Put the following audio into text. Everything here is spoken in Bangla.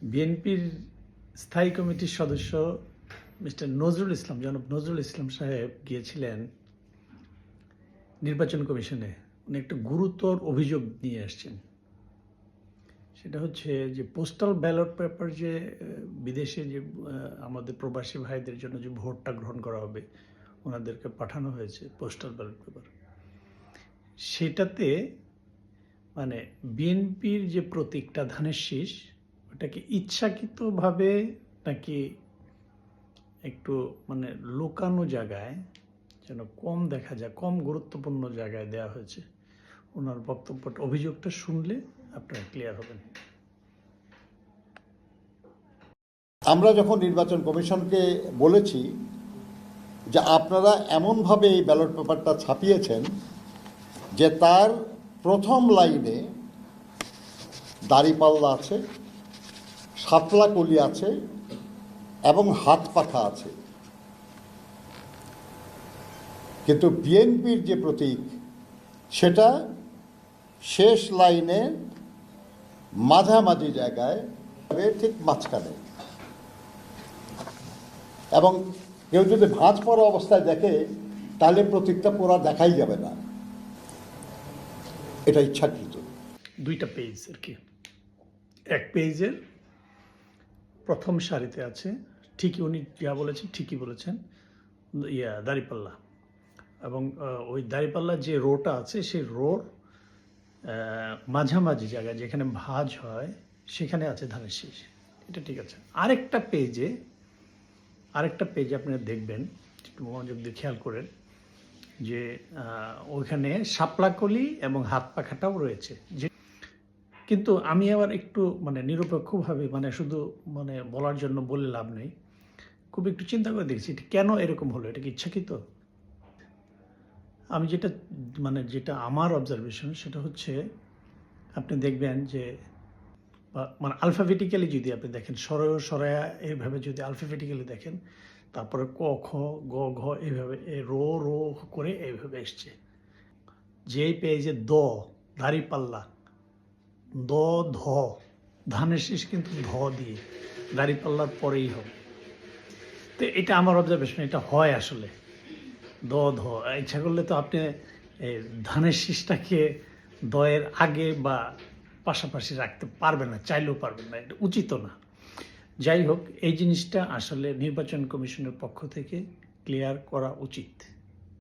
বিএনপির স্থায়ী কমিটির সদস্য মিস্টার নজরুল ইসলাম, জনাব নজরুল ইসলাম সাহেব গিয়েছিলেন নির্বাচন কমিশনে। উনি একটা গুরুতর অভিযোগ নিয়ে আসছেন। সেটা হচ্ছে যে পোস্টাল ব্যালট পেপার, যে বিদেশে যে আমাদের প্রবাসী ভাইদের জন্য যে ভোটটা গ্রহণ করা হবে, ওনাদেরকে পাঠানো হয়েছে পোস্টাল ব্যালট পেপার, সেটাতে মানে বিএনপির যে প্রতীকটা ধানের শীষ, ওটাকে ইচ্ছাকৃতভাবে নাকি একটু মানে লুকানো জায়গায় যেন কম দেখা যায়, কম গুরুত্বপূর্ণ জায়গায় দেওয়া হয়েছে। ওনার বক্তব্যটা, অভিযোগটা শুনলে আপনারা ক্লিয়ার হবেন। আমরা যখন নির্বাচন কমিশনকে বলেছি যে আপনারা এমনভাবে এই ব্যালট পেপারটা ছাপিয়েছেন যে তার প্রথম লাইনে দাড়িপাল্লা আছে, শাপলা কলি আছে এবং হাত পাখা আছে, কিন্তু বিএনপির যে প্রতীক সেটা শেষ লাইনে মাঝামাঝি জায়গায়, ঠিক মাঝখানে। এবং কেউ যদি ভাঁজ পড়া অবস্থায় দেখে তাহলে প্রতীকটা পুরা দেখাই যাবে না। এটা ইচ্ছাকৃত। দুইটা পেজ আর কি। এক পেজের প্রথম সারিতে আছে, ঠিকই উনি যা বলেছেন ঠিকই বলেছেন, দাড়িপাল্লা। এবং ওই দাড়িপাল্লার যে রোটা আছে সেই রোর মাঝামাঝি জায়গায় যেখানে ভাঁজ হয় সেখানে আছে ধানের শীষ। এটা ঠিক আছে। আরেকটা পেজে আপনারা দেখবেন, একটু মনোযোগ দিয়ে খেয়াল করেন, যে ওইখানে শাপলাকলি এবং হাত পাখাটাও রয়েছে। যে কিন্তু আমি আবার একটু মানে নিরপেক্ষভাবে, মানে শুধু মানে বলার জন্য বলে লাভ নেই, খুব একটু চিন্তা করে দেখছি এটা কেন এরকম হলো, এটা কি ইচ্ছাকৃত? আমি যেটা আমার অবজারভেশন, সেটা হচ্ছে আপনি দেখবেন যে মানে আলফাবেটিক্যালি যদি আপনি দেখেন, সরায়া এইভাবে যদি আলফাবেটিক্যালি দেখেন, তারপরে ক খ গ ঘ এইভাবে রো রো করে এইভাবে এসছে। যেই পেজে দাড়িপাল্লা, ধ, ধানের শীষ কিন্তু ধ দিয়ে, দাড়িপাল্লার পরেই হবে। তো এটা আমার অবজারভেশন, এটা হয় আসলে। ধ ইচ্ছা করলে তো আপনি ধানের শীষটাকে দয়ের আগে বা পাশাপাশি রাখতে পারবেন না, চাইলেও পারবেন না, এটা উচিত না। যাই হোক, এই জিনিসটা আসলে নির্বাচন কমিশনের পক্ষ থেকে ক্লিয়ার করা উচিত।